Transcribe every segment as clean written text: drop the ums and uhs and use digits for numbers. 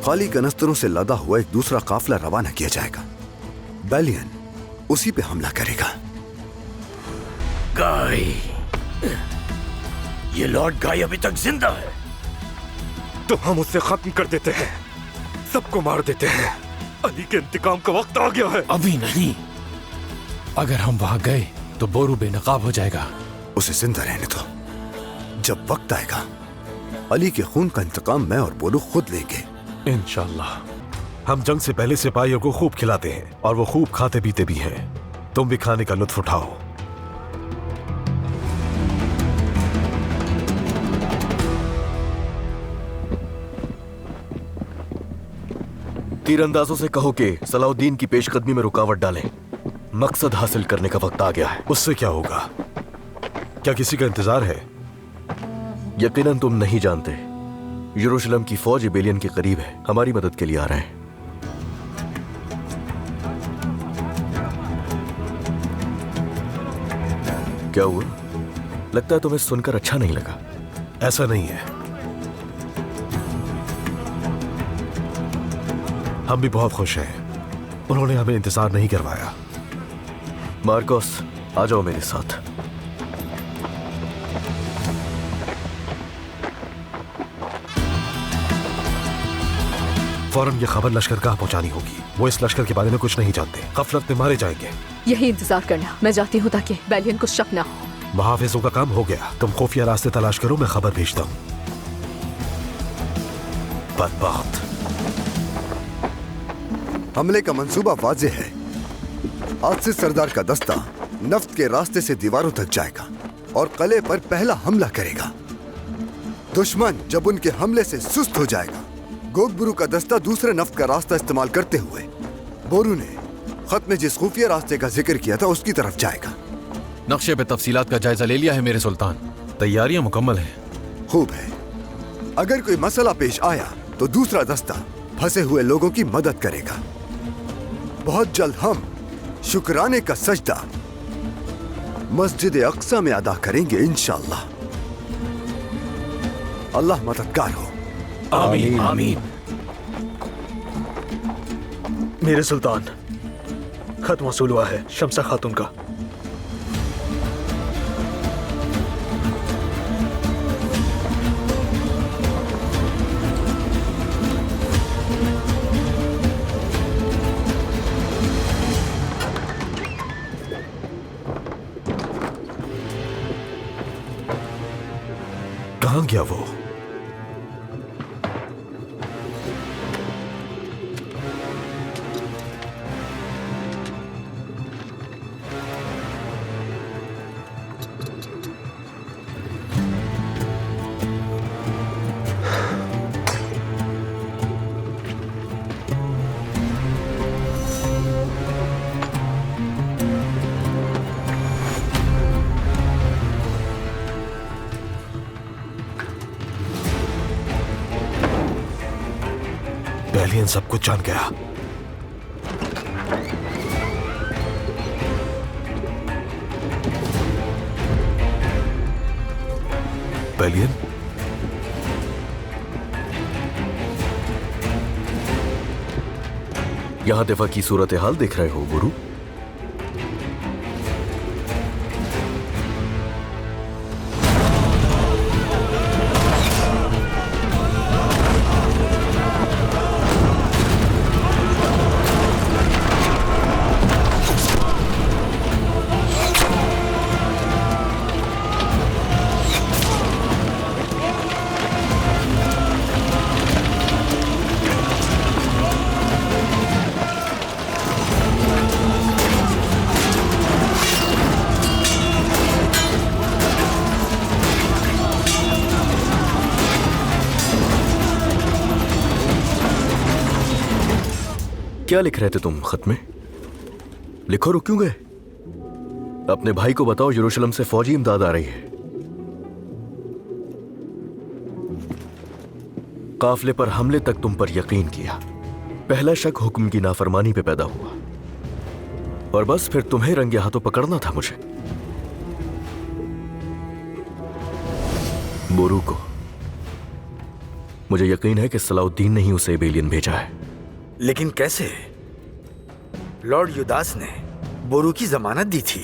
खाली कनस्तरों से लदा हुआ एक दूसरा काफिला रवाना किया जाएगा। बैलियन उसी पे हमला करेगा। गाय, ये लॉर्ड गाय अभी तक जिंदा है। तो हम उसे खत्म कर देते हैं, सबको मार देते हैं। अली के इंतकाम का वक्त आ गया है। अभी नहीं, अगर हम वहां गए तो बोरू बेनकाब हो जाएगा। उसे जिंदा रहने दो, जब वक्त आएगा अली के खून का इंतकाम मैं और बोरू खुद लेंगे। इंशाल्लाह। हम जंग से पहले सिपाहियों को खूब खिलाते हैं और वो खूब खाते पीते भी हैं। तुम भी खाने का लुत्फ उठाओ। तीरंदाजों से कहो कि सलाउद्दीन की पेशकदमी में रुकावट डालें। मकसद हासिल करने का वक्त आ गया है। उससे क्या होगा? क्या किसी का इंतजार है? यकीनन तुम नहीं जानते। यरूशलेम की फौज बेलियन के करीब है, हमारी मदद के लिए आ रहे हैं। क्या हुआ? लगता है तुम्हें सुनकर अच्छा नहीं लगा। ऐसा नहीं है, हम भी बहुत खुश हैं। उन्होंने हमें इंतजार नहीं करवाया। मार्कोस, आ जाओ मेरे साथ। फौरन ये खबर लश्करगाह पहुंचानी होगी। वो इस लश्कर के बारे में कुछ नहीं जानते। गफलत में मारे जाएंगे। यही इंतजार करना, मैं जाती हूँ ताकि बैलियन को शक ना हो। मुहाफिजों का काम हो गया। तुम खुफिया रास्ते तलाश करो, मैं खबर भेजता हूँ। बदबख्त। हमले का मंसूबा वाज़ेह है। आज से सरदार का दस्ता नफ्त के रास्ते से दीवारों तक जाएगा और किले पर पहला हमला करेगा। दुश्मन जब उनके हमले से सुस्त हो जाएगा, गोगबुरु का दस्ता दूसरे नफ्त का रास्ता इस्तेमाल करते हुए बोरू ने खत में जिस खुफिया रास्ते का जिक्र किया था उसकी तरफ जाएगा। नक्शे पे तफसीलात का जायजा ले लिया है मेरे सुल्तान, तैयारियां मुकम्मल हैं। खूब है। अगर कोई मसला पेश आया तो दूसरा दस्ता फंसे हुए लोगों की मदद करेगा। बहुत जल्द हम शुक्राने का सजदा मस्जिद अक्सा में अदा करेंगे इंशाअल्लाह। अल्लाह मददगार हो। आमीन आमीन। मेरे सुल्तान, खत मौसूल हुआ है शम्सा खातून का। कहाँ गया वो? बैलियन सब कुछ जान गया। बैलियन, यहां दिफा की सूरत हाल देख रहे हो गुरु? क्या लिख रहे थे तुम खत में? लिखो, रुक क्यों गए? अपने भाई को बताओ यरूशलेम से फौजी इमदाद आ रही है। काफिले पर हमले तक तुम पर यकीन किया। पहला शक हुक्म की नाफरमानी पे पैदा हुआ और बस फिर तुम्हें रंगे हाथों पकड़ना था मुझे। बोरू को मुझे यकीन है कि सलाउद्दीन ने ही उसे एबेलियन भेजा है। लेकिन कैसे? लॉर्ड युदास ने बोरू की जमानत दी थी।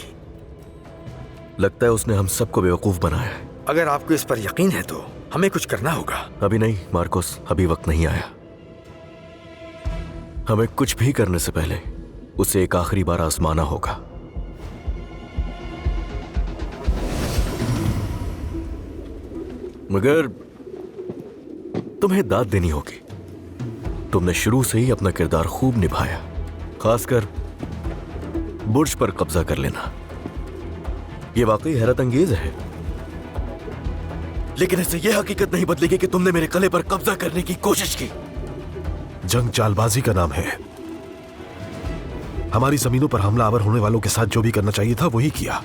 लगता है उसने हम सबको बेवकूफ बनाया है। अगर आपको इस पर यकीन है तो हमें कुछ करना होगा। अभी नहीं मार्कोस, अभी वक्त नहीं आया। हमें कुछ भी करने से पहले उसे एक आखिरी बार आजमाना होगा। मगर तुम्हें दाद देनी होगी। तुमने शुरू से ही अपना किरदार खूब निभाया, खासकर बुर्ज पर कब्जा कर लेना। यह वाकई हैरत अंगेज है, लेकिन इससे यह हकीकत नहीं बदलेगी कि तुमने मेरे किले पर कब्जा करने की कोशिश की। जंग चालबाजी का नाम है। हमारी जमीनों पर हमलावर होने वालों के साथ जो भी करना चाहिए था वही किया।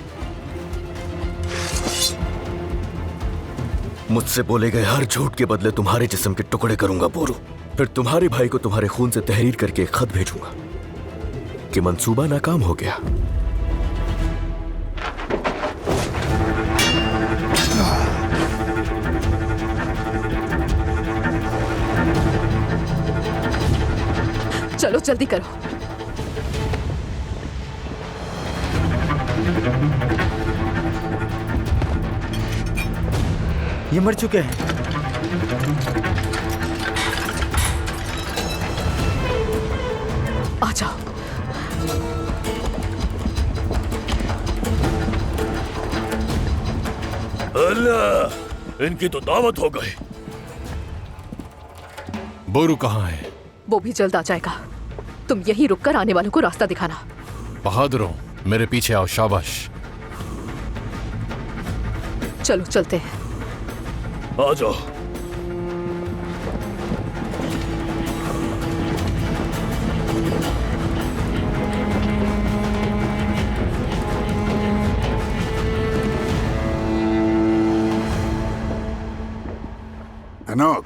मुझसे बोले गए हर झूठ के बदले तुम्हारे जिस्म के टुकड़े करूंगा बोरू। फिर तुम्हारे भाई को तुम्हारे खून से तहरीर करके एक खत भेजूंगा कि मंसूबा नाकाम हो गया। चलो जल्दी करो। ये मर चुके हैं। आ जाओ। अल्लाह, इनकी तो दावत हो गई। बोरू कहाँ है? वो भी जल्द आ जाएगा। तुम यहीं रुककर आने वालों को रास्ता दिखाना। बहादुरों, मेरे पीछे आओ। शाबाश। चलो चलते हैं। आ जाओ। अनोक,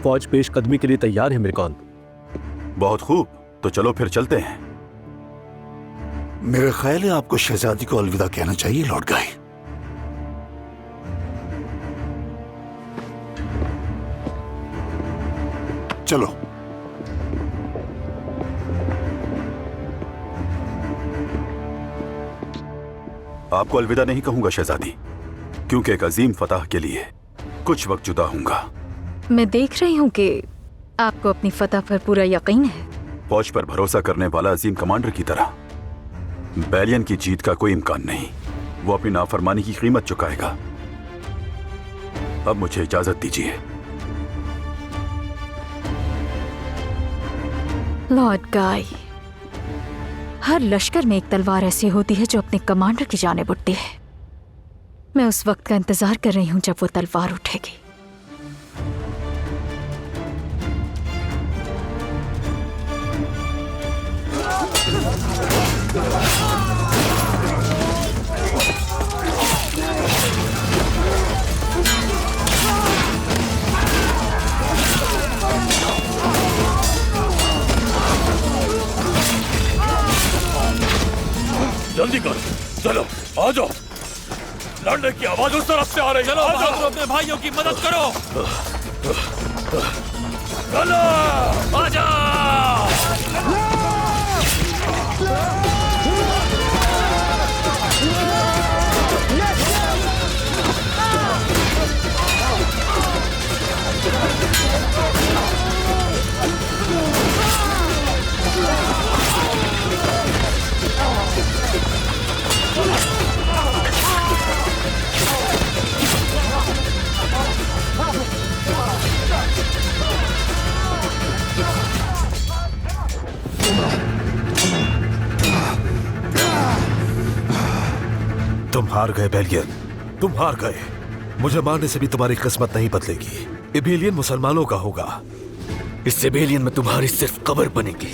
फौज पेशकदमी के लिए तैयार है मिरकॉन। बहुत खूब, तो चलो फिर चलते हैं। मेरा ख्याल है आपको शहजादी को अलविदा कहना चाहिए लॉर्ड गाय। चलो। आपको अलविदा नहीं कहूंगा शहजादी, क्योंकि एक अजीम फतह के लिए कुछ वक्त जुदा हूंगा। मैं देख रही हूँ कि आपको अपनी फतह पर पूरा यकीन है। फौज पर भरोसा करने वाला अजीम कमांडर की तरह बैलियन की जीत का कोई इम्कान नहीं। वो अपनी नाफरमानी की कीमत चुकाएगा। अब मुझे इजाजत दीजिए। लॉर्ड गाय, हर लश्कर में एक तलवार ऐसी होती है जो अपने कमांडर की जानिब उठती है। मैं उस वक्त का इंतजार कर रही हूं जब वो तलवार उठेगी। जल्दी करो, चलो आ जाओ। लड़ने की आवाज उस तरफ से आ रही है। चलो अपने भाइयों की मदद करो। चलो आ जाओ। तुम हार गए बेलियन, तुम हार गए। मुझे मारने से भी तुम्हारी किस्मत नहीं बदलेगी। एबेलियन मुसलमानों का होगा। इस एबेलियन में तुम्हारी सिर्फ कब्र बनेगी।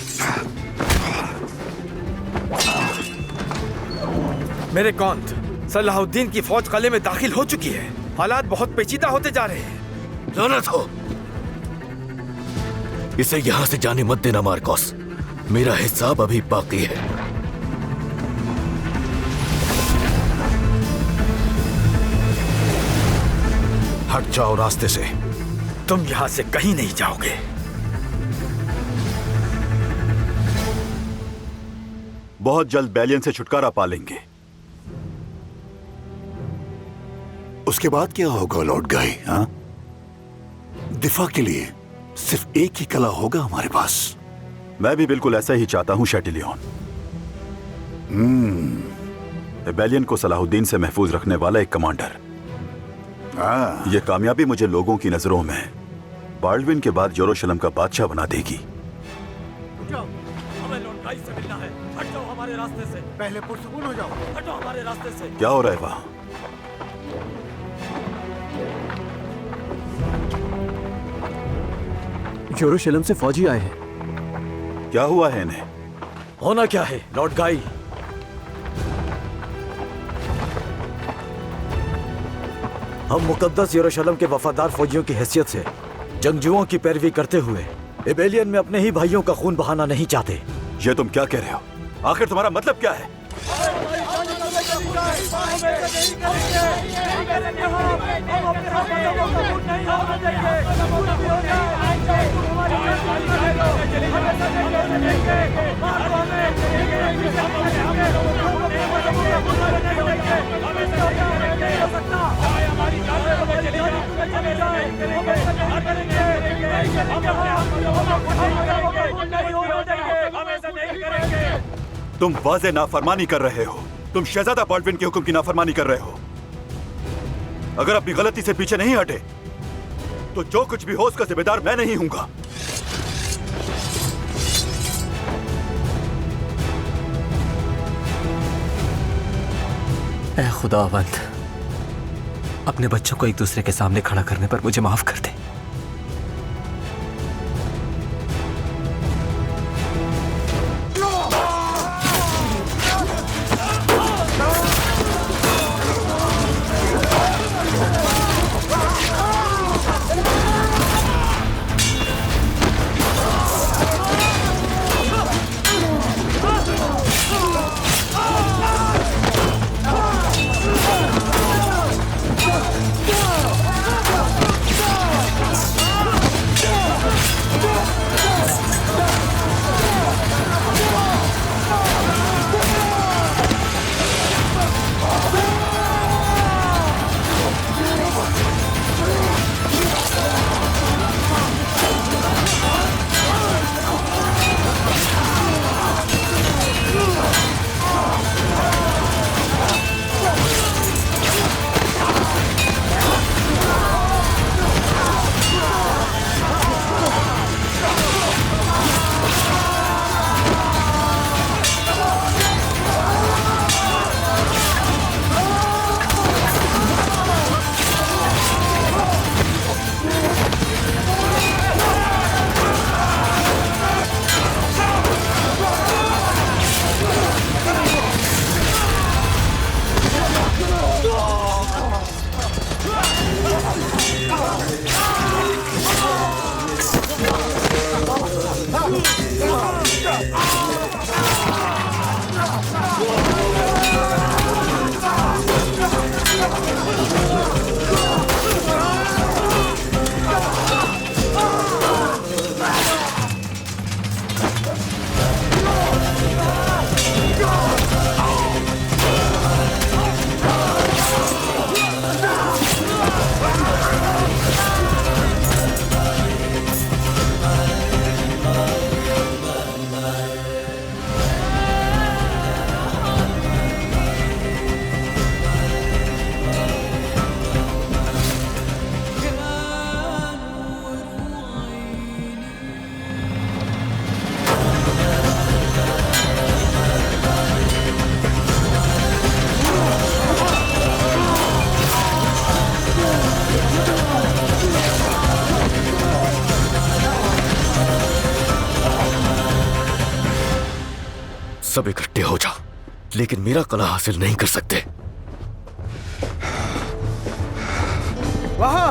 मेरे कौंत, सलाहुद्दीन की फौज किले में दाखिल हो चुकी है। हालात बहुत पेचीदा होते जा रहे हैं। लानत हो, इसे यहां से जाने मत देना मार्कोस। मेरा हिसाब अभी बाकी है। हट जाओ रास्ते से। तुम यहां से कहीं नहीं जाओगे। बहुत जल्द बैलियन से छुटकारा पा लेंगे। उसके बाद क्या होगा लॉर्ड गाई? हाँ, दिफा के लिए सिर्फ एक ही कला होगा हमारे पास। मैं भी बिल्कुल ऐसा ही चाहता हूं शैटिलियन। रिबेलियन को सलाहुद्दीन से महफूज रखने वाला एक कमांडर। यह कामयाबी मुझे लोगों की नजरों में बाल्डविन के बाद यरूशलेम का बादशाह बना देगी। हमें लॉर्ड गाई से मिलना है। हट जाओ हमारे रास्ते से। पहले पुरसुकून हो जाओ। हटो हमारे रास्ते से। क्या हो रहा है वहां? यरूशलेम से फौजी आए हैं। क्या हुआ है इन्हें? होना क्या है लॉर्ड गाई? हम मुकद्दस यरूशलेम के वफादार फौजियों की हैसियत से जंगजुओं की पैरवी करते हुए रिबेलियन में अपने ही भाइयों का खून बहाना नहीं चाहते। ये तुम क्या कह रहे हो? आखिर तुम्हारा मतलब क्या है? तुम वाज़े नाफरमानी कर रहे हो। तुम शहजादा बाल्डविन के हुक्म की नाफरमानी कर रहे हो। अगर अपनी गलती से पीछे नहीं हटे तो जो कुछ भी हो उसका जिम्मेदार मैं नहीं हूंगा। ऐ खुदावंद, अपने बच्चों को एक दूसरे के सामने खड़ा करने पर मुझे माफ कर दे। सब इकट्ठे हो जा, लेकिन मेरा कला हासिल नहीं कर सकते। वहां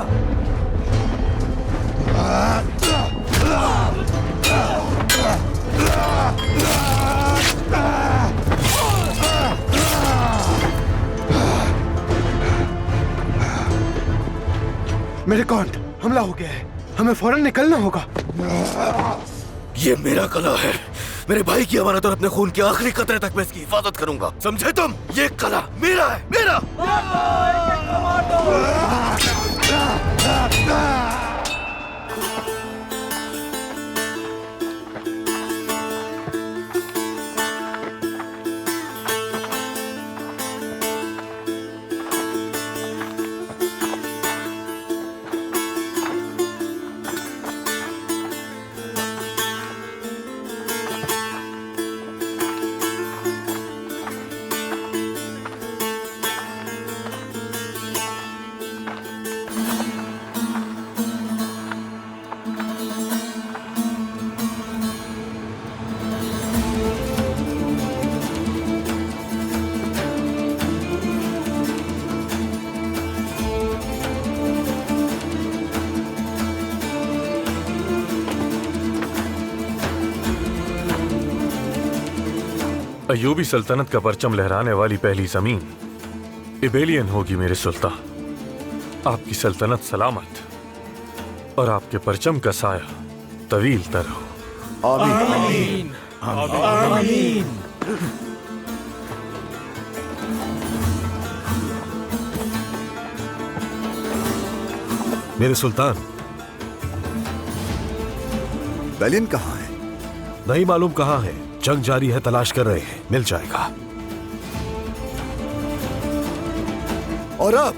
मेरे कॉन्ट, हमला हो गया है। हमें फौरन निकलना होगा। ये मेरा कला है, मेरे भाई की अमानत और अपने खून के आखिरी कतरे तक मैं इसकी हिफाजत करूंगा, समझे तुम? ये कला मेरा है, मेरा। अयूबी सल्तनत का परचम लहराने वाली पहली जमीन इबेलियन होगी मेरे सुल्तान। आपकी सल्तनत सलामत और आपके परचम का साया तवील तर हो। आमीन। आमीन। मेरे सुल्तान, बेलियन कहाँ है? नहीं मालूम कहाँ है, जंग जारी है, तलाश कर रहे हैं, मिल जाएगा। और अब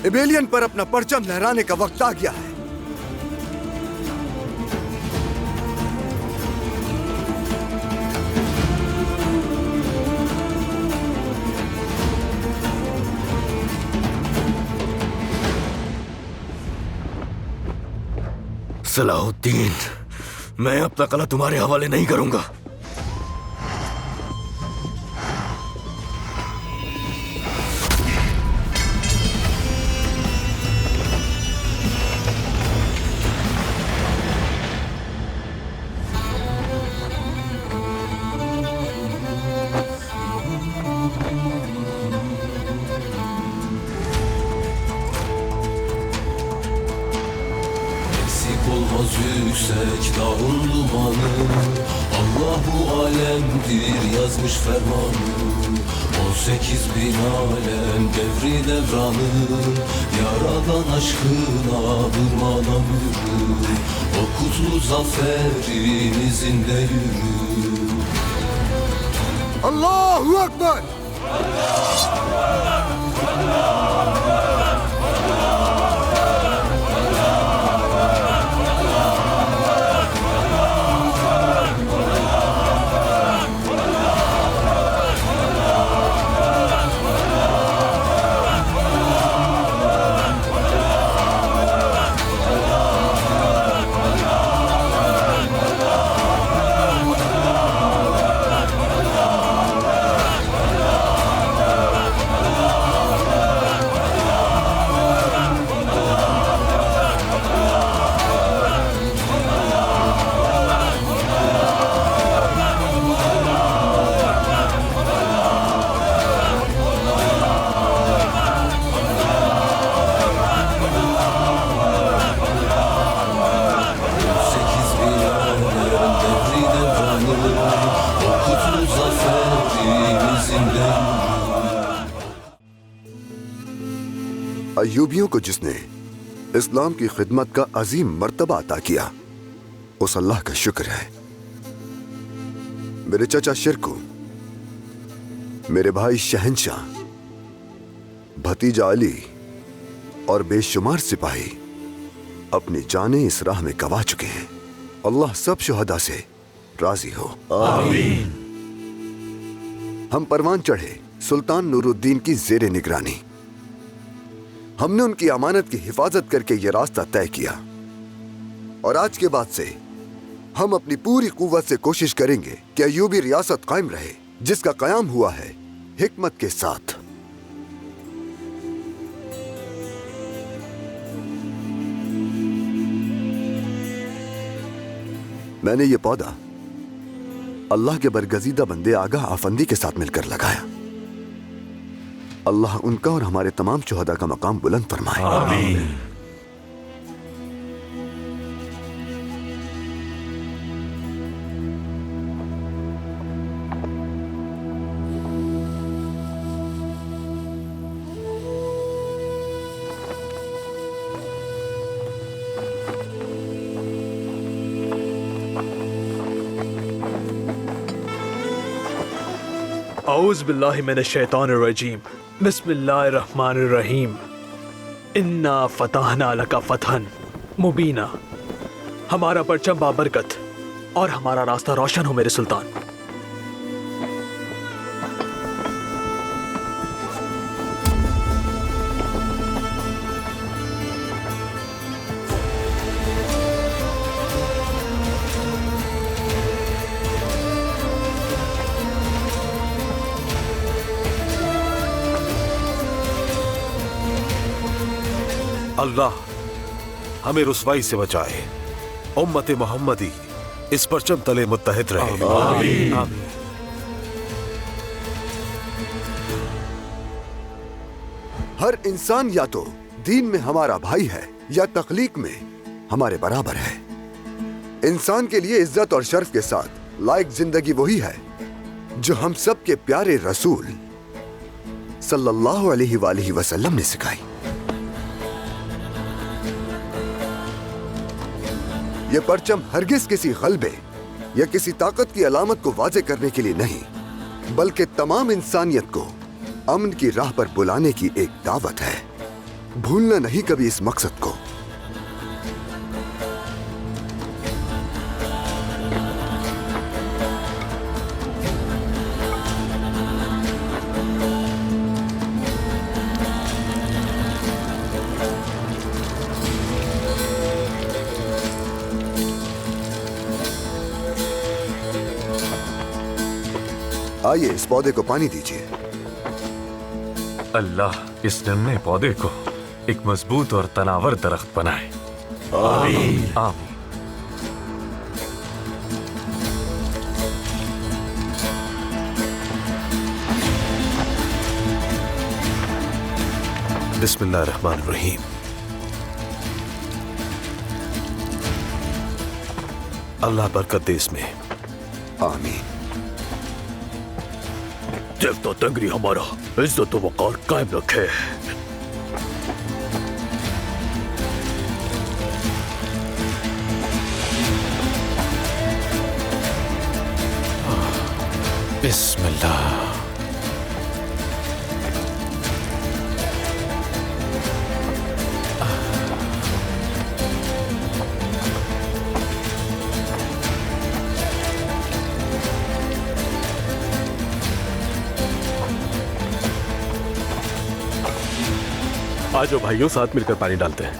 इबेलियन पर अपना परचम लहराने का वक्त आ गया है। सलाहुद्दीन, मैं अपना कला तुम्हारे हवाले नहीं करूंगा। Olmaz yüksek dağın dumanı, Allahu alemdir yazmış fermanı. 18 bin alem devri devranı, Yaradan aşkına durman ömrü. O kutlu zaferin izinde yürü. Allahu Ekber! अय्यूबियों को जिसने इस्लाम की खिदमत का अजीम मर्तबा अता किया, उस अल्लाह का शुक्र है। मेरे चचा शिरकू, मेरे भाई शहंशाह, भतीजा अली और बेशुमार सिपाही अपनी जानें इस राह में गवा चुके हैं। अल्लाह सब शुहदा से राजी हो। आमीन। हम परवान चढ़े सुल्तान नूरुद्दीन की जेरे निगरानी। हमने उनकी अमानत की हिफाजत करके यह रास्ता तय किया और आज के बाद से हम अपनी पूरी कुव्वत से कोशिश करेंगे कि अय्यूबी रियासत कायम रहे, जिसका कयाम हुआ है हिकमत के साथ। मैंने ये पौधा अल्लाह के बरगजीदा बंदे आगा आफंदी के साथ मिलकर लगाया। अल्लाह उनका और हमारे तमाम शुहदा का मकाम बुलंद फरमाए। आमीन। औज़ बिल्लाहि मिनश शैतानिर रजीम। बिस्मिल्लाहिर रहमानिर रहीम। इन्ना फतहना लका फतहन मुबीना। हमारा परचम बाबरकत और हमारा रास्ता रोशन हो मेरे सुल्तान। अल्लाह हमें रुसवाई से बचाए। उम्मत मोहम्मदी इस परचम तले मुत्तहिद रहे। आमीन। आमीन। हर इंसान या तो दीन में हमारा भाई है या तख्लीक में हमारे बराबर है। इंसान के लिए इज्जत और शर्फ के साथ लायक जिंदगी वही है जो हम सब के प्यारे रसूल सल्लल्लाहु अलैहि वसल्लम ने सिखाई। ये परचम हरगिज किसी गलबे या किसी ताकत की अलामत को वाजे करने के लिए नहीं, बल्कि तमाम इंसानियत को अमन की राह पर बुलाने की एक दावत है। भूलना नहीं कभी इस मकसद को। आइए इस पौधे को पानी दीजिए। अल्लाह इस नन्हे पौधे को एक मजबूत और तनावर दरख्त बनाए। आमीन। आमीन। बिस्मिल्लाहिर्रहमानिर्रहीम। अल्लाह बरकत दे इसमें। आमीन। देवता तंगरी हमारा इज्जत वक़ार कायम रखे। बिस्मिल्लाह। आज भाइयों साथ मिलकर पानी डालते हैं।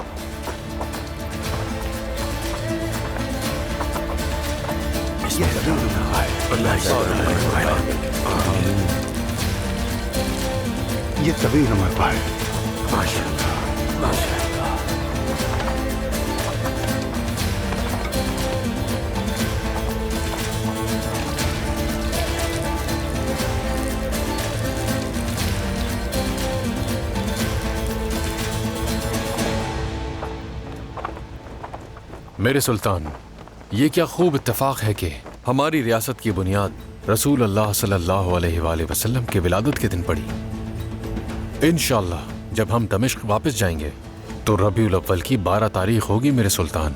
ये तभी नमर पाए। माशाअल्लाह, माशाअल्लाह। मेरे सुल्तान, ये क्या खूब इत्तेफाक है कि हमारी रियासत की बुनियाद रसूल अल्लाह सल्लल्लाहु अलैहि वसल्लम के विलादत के दिन पड़ी। इंशाअल्लाह जब हम दमिश्क वापस जाएंगे तो रबीउल अव्वल की 12 तारीख होगी मेरे सुल्तान।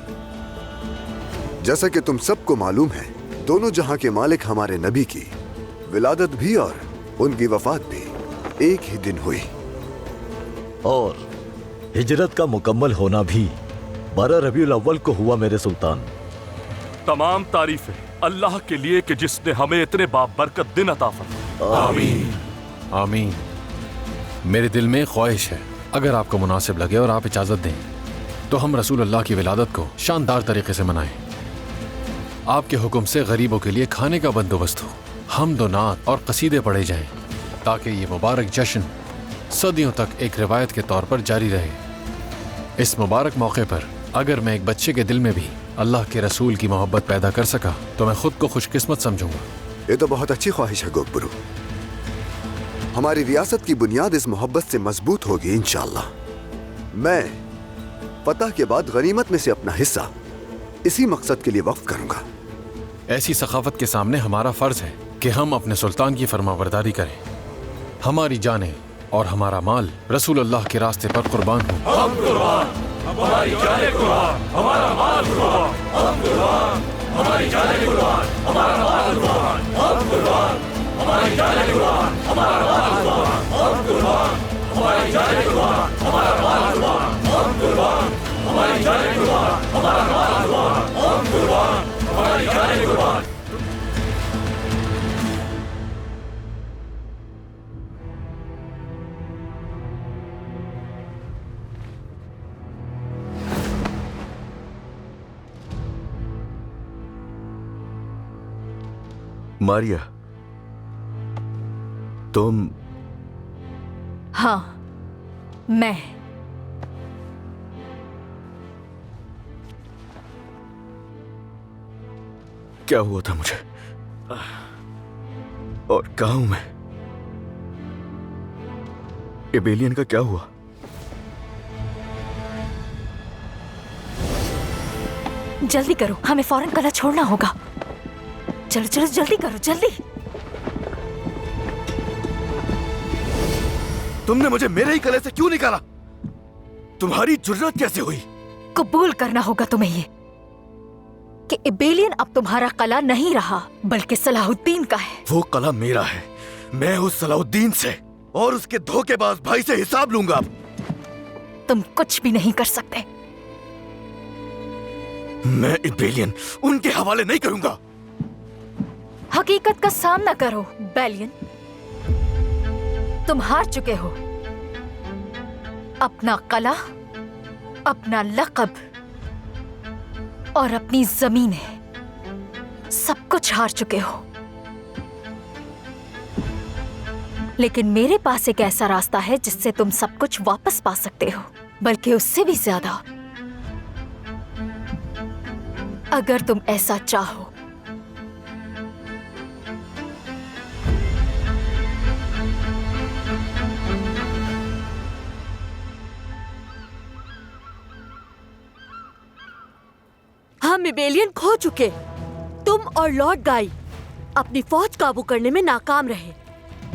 जैसा कि तुम सबको मालूम है, दोनों जहां के मालिक हमारे नबी की विलादत भी और उनकी वफात भी एक ही दिन हुई, और हिजरत का मुकम्मल होना भी 12 रबीउल अव्वल को हुआ मेरे सुल्तान। तमाम तारीफें अल्लाह के लिए कि जिसने हमें इतने बाबरकत दिन अता फरमाए। आमीन। आमीन। मेरे दिल में ख्वाहिश है, अगर आपको मुनासिब लगे और आप इजाजत दें तो हम रसूल अल्लाह की विलादत को शानदार तरीके से मनाएं। आपके हुक्म से गरीबों के लिए खाने का बंदोबस्त हो, हम्दो नात और कसीदे पढ़े जाएं, ताकि ये मुबारक जश्न सदियों तक एक रिवायत के तौर पर जारी रहे। इस मुबारक मौके पर अगर मैं एक बच्चे के दिल में भी अल्लाह के रसूल की मोहब्बत पैदा कर सका तो मैं खुद को खुशकिस्मत समझूंगा। ये तो बहुत अच्छी ख्वाहिश है गोकबरू। हमारी रियासत की बुनियाद इस मोहब्बत से मजबूत होगी इंशाअल्लाह। मैं फतह के बाद गनीमत में से अपना हिस्सा इसी मकसद के लिए वक्फ करूंगा। ऐसी सखावत के सामने हमारा फर्ज है कि हम अपने सुल्तान की फरमाबरदारी करें। हमारी जानें और हमारा माल रसूल अल्लाह के रास्ते पर कुर्बान हो। हम कुर्बान, हमारी जानें कुर्बान, हमारा माल कुर्बान, हम कुर्बान, हमारी जानें मारिया, तुम? हाँ, मैं। क्या हुआ था मुझे और कहाँ हूं मैं? एबेलियन का क्या हुआ? जल्दी करो, हमें फौरन कला छोड़ना होगा। चलो चलो जल्दी करो, जल्दी। तुमने मुझे मेरे ही कले से क्यों निकाला? तुम्हारी जुर्रत कैसे हुई? कबूल करना होगा तुम्हें ये कि एबेलियन अब तुम्हारा कला नहीं रहा, बल्कि सलाहुद्दीन का है। वो कला मेरा है। मैं उस सलाहुद्दीन से और उसके धोखेबाज भाई से हिसाब लूंगा। अब तुम कुछ भी नहीं कर सकते। मैं एबेलियन उनके हवाले नहीं करूंगा। हकीकत का सामना करो बेलियन, तुम हार चुके हो। अपना कला, अपना लक़ब और अपनी जमीनें, सब कुछ हार चुके हो। लेकिन मेरे पास एक ऐसा रास्ता है जिससे तुम सब कुछ वापस पा सकते हो, बल्कि उससे भी ज्यादा, अगर तुम ऐसा चाहो। हम एबेलियन खो चुके। तुम और लॉर्ड गाई अपनी फौज काबू करने में नाकाम रहे।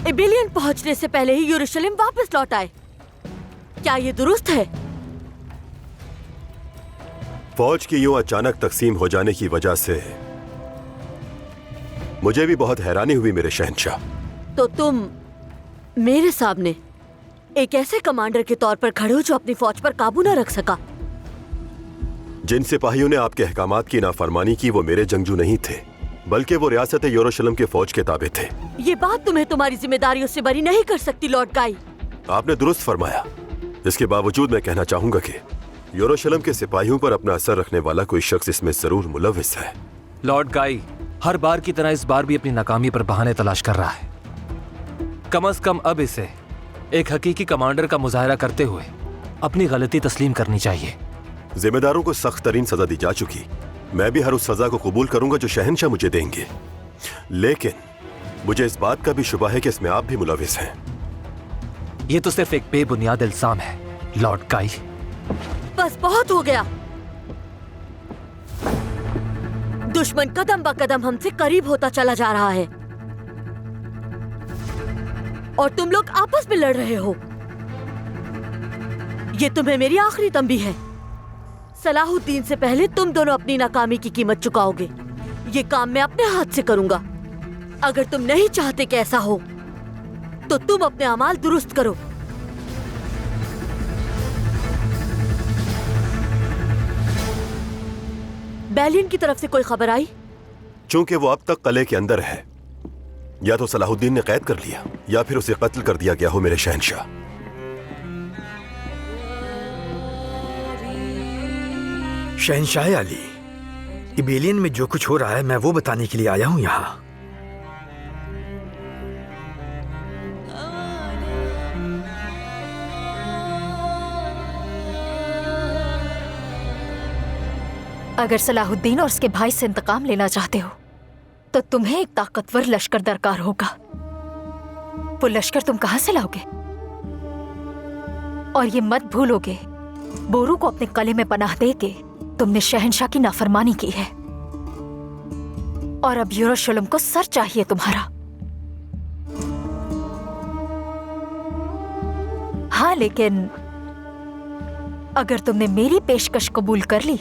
एबेलियन पहुंचने से पहले ही यरूशलेम वापस लौट आए। क्या ये दुरुस्त है? फौज की यूं अचानक तकसीम हो जाने की वजह से मुझे भी बहुत हैरानी हुई मेरे शहंशाह। तो तुम मेरे सामने एक ऐसे कमांडर के तौर पर खड़े हो जो अपनी फौज पर काबू न रख सका। जिन सिपाहियों ने आपके अहकामात की नाफरमानी की वो मेरे जंगजू नहीं थे, बल्कि वो रियासत यरूशलेम के फौज के ताबे थे। ये बात तुम्हें तुम्हारी जिम्मेदारियों से बरी नहीं कर सकती लॉर्ड गाई। आपने दुरुस्त फरमाया। इसके बावजूद मैं कहना चाहूंगा कि यरूशलेम के सिपाहियों पर अपना असर रखने वाला कोई शख्स इसमें जरूर मुलविस है। लॉर्ड गाई हर बार की तरह इस बार भी अपनी नाकामी पर बहाने तलाश कर रहा है। कम से कम अब इसे एक हकीकी कमांडर का मुजाहरा करते हुए अपनी गलती तस्लीम करनी चाहिए। जिम्मेदारों को सख्त तरीन सजा दी जा चुकी। मैं भी हर उस सजा को कबूल करूंगा जो शहंशाह मुझे देंगे, लेकिन मुझे इस बात का भी शुबा है कि इसमें आप भी मुलविस हैं। ये तो सिर्फ एक बेबुनियाद इल्जाम है लॉर्ड गाई। बस बहुत हो गया। दुश्मन कदम ब कदम हमसे करीब होता चला जा रहा है और तुम लोग आपस में लड़ रहे हो। ये तुम्हें मेरी आखिरी तंबीह है। सलाहुद्दीन से पहले तुम दोनों अपनी नाकामी की कीमत चुकाओगे। ये काम मैं अपने हाथ से करूंगा। अगर तुम नहीं चाहते कि ऐसा हो तो तुम अपने अमाल दुरुस्त करो। बेलियन की तरफ से कोई खबर आई? चूंकि वो अब तक किले के अंदर है, या तो सलाहुद्दीन ने कैद कर लिया या फिर उसे कत्ल कर दिया गया हो मेरे शहंशाह। शहंशाह अली, इबेलियन में जो कुछ हो रहा है मैं वो बताने के लिए आया हूं यहाँ। अगर सलाहुद्दीन और उसके भाई से इंतकाम लेना चाहते हो तो तुम्हें एक ताकतवर लश्कर दरकार होगा। वो लश्कर तुम कहां से लाओगे? और ये मत भूलोगे, बोरू को अपने कले में पनाह देके तुमने शहंशाह की नाफरमानी की है और अब यरूशलेम को सर चाहिए तुम्हारा। हाँ, लेकिन अगर तुमने मेरी पेशकश कबूल कर ली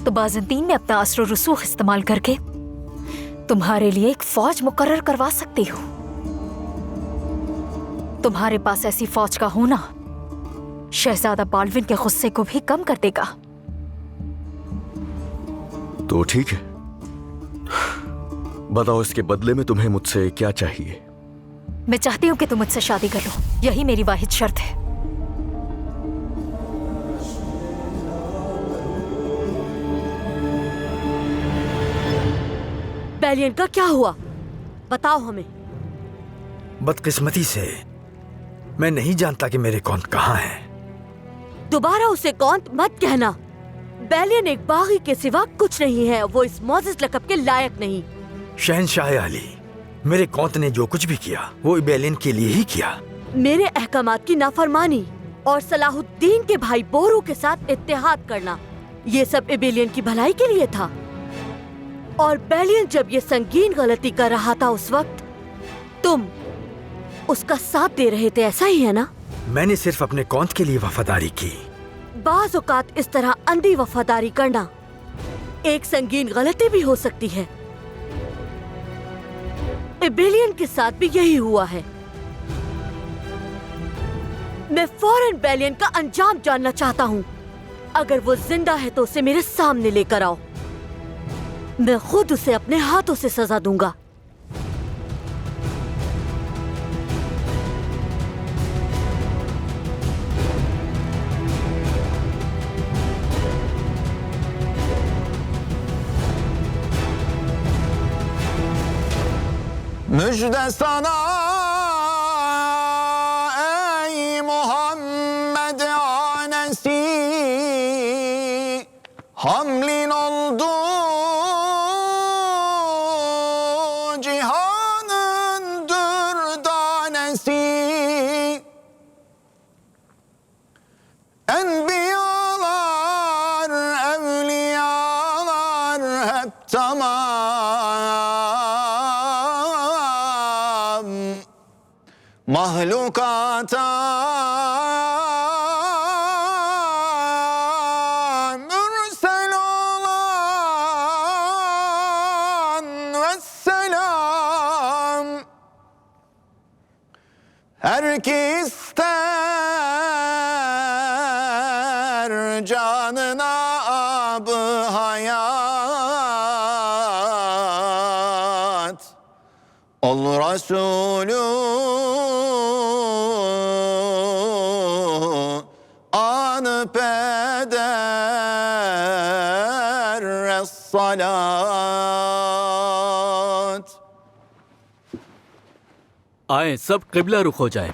तो बाज़ंतीन में अपना असर रसूख इस्तेमाल करके तुम्हारे लिए एक फौज मुकर्रर करवा सकती हूँ। तुम्हारे पास ऐसी फौज का होना शहजादा बाल्विन के गुस्से को भी कम कर देगा। तो ठीक है, बताओ इसके बदले में तुम्हें मुझसे क्या चाहिए? मैं चाहती हूँ कि तुम मुझसे शादी कर लो, यही मेरी वाहिद शर्त है। बेलियन का क्या हुआ, बताओ हमें। बदकिस्मती से मैं नहीं जानता कि मेरे कौंत कहाँ है। दोबारा उसे कौंत मत कहना। बेलियन एक बागी के सिवा कुछ नहीं है, वो इस मोजिस लकब के लायक नहीं। शहनशाह अली, मेरे कौंत ने जो कुछ भी किया वो बेलियन के लिए ही किया। मेरे अहकामात की नाफरमानी और सलाहुद्दीन के भाई बोरू के साथ इत्तेहाद करना, ये सब बेलियन की भलाई के लिए था। और बेलियन जब ये संगीन गलती कर रहा था उस वक्त तुम उसका साथ दे रहे थे, ऐसा ही है ना? मैंने सिर्फ अपने कौंत के लिए वफादारी की। बाज़ औक़ात इस तरह अंधी वफादारी करना एक संगीन गलती भी हो सकती है। बेलियन के साथ भी यही हुआ है। मैं फौरन बेलियन का अंजाम जानना चाहता हूँ। अगर वो जिंदा है तो उसे मेरे सामने लेकर आओ, मैं खुद उसे अपने हाथों से सजा दूंगा। Müjde sana ey Muhammed anesi, hamlin oldu cihanın dürdanesi. Enbiyalar, evliyalar hep tamam. Mahlukata mürsel olan vesselam, her ki ister canına ab-ı hayat, ol Resulü salat. आए सब किबला रुख हो जाए।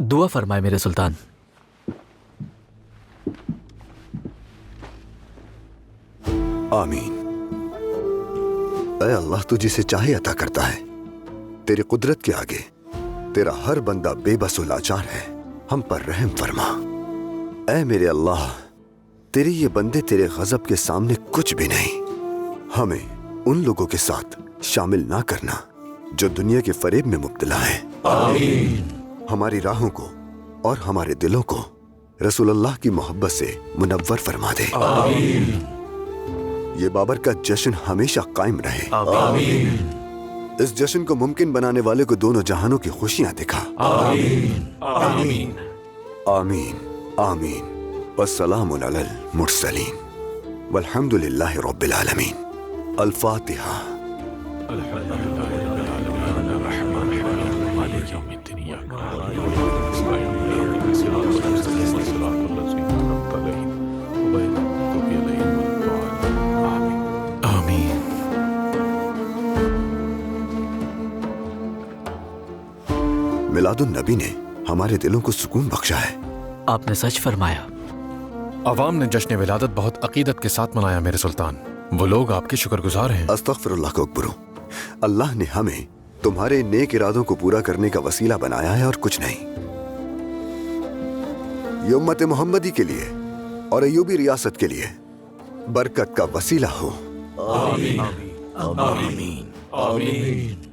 दुआ फरमाए मेरे सुल्तान। आमीन। ऐ अल्लाह तू जिसे चाहे अता करता है, तेरी कुदरत के आगे तेरा हर बंदा बेबस और लाचार है, हम पर रहम फरमा। ऐ मेरे अल्लाह, तेरे ये बंदे तेरे गजब के सामने कुछ भी नहीं। हमें उन लोगों के साथ शामिल ना करना जो दुनिया के फरेब में मुब्तला है। आमीन। हमारी राहों को और हमारे दिलों को रसूलुल्लाह की मोहब्बत से मुनव्वर फरमा दे। आमीन। ये बाबर का जश्न हमेशा कायम रहे। आमीन। इस जश्न को मुमकिन बनाने वाले को दोनों जहानों की खुशियां दिखा। आमीन। आमीन। आमीन। आमीन। वस्सलामुन अलल मुरसलीन वल्हम्दुलिल्लाहि रब्बिल आलमीन। अल-फातिहा। मिलादुन नबी ने हमारे दिलों को सुकून बख्शा है। आपने सच फरमाया। अवाम ने जश्न विलादत बहुत अकीदत के साथ मनाया मेरे सुल्तान। वो लोग आपके शुक्रगुजार हैं। अस्तगफिरुल्लाह को अकबरो। अल्लाह ने हमें तुम्हारे नेक इरादों को पूरा करने का वसीला बनाया है और कुछ नहीं। ये उम्मत मोहम्मदी के लिए और अयूबी रियासत के लिए बरकत का वसीला हो। आमीन आमीन आमीन।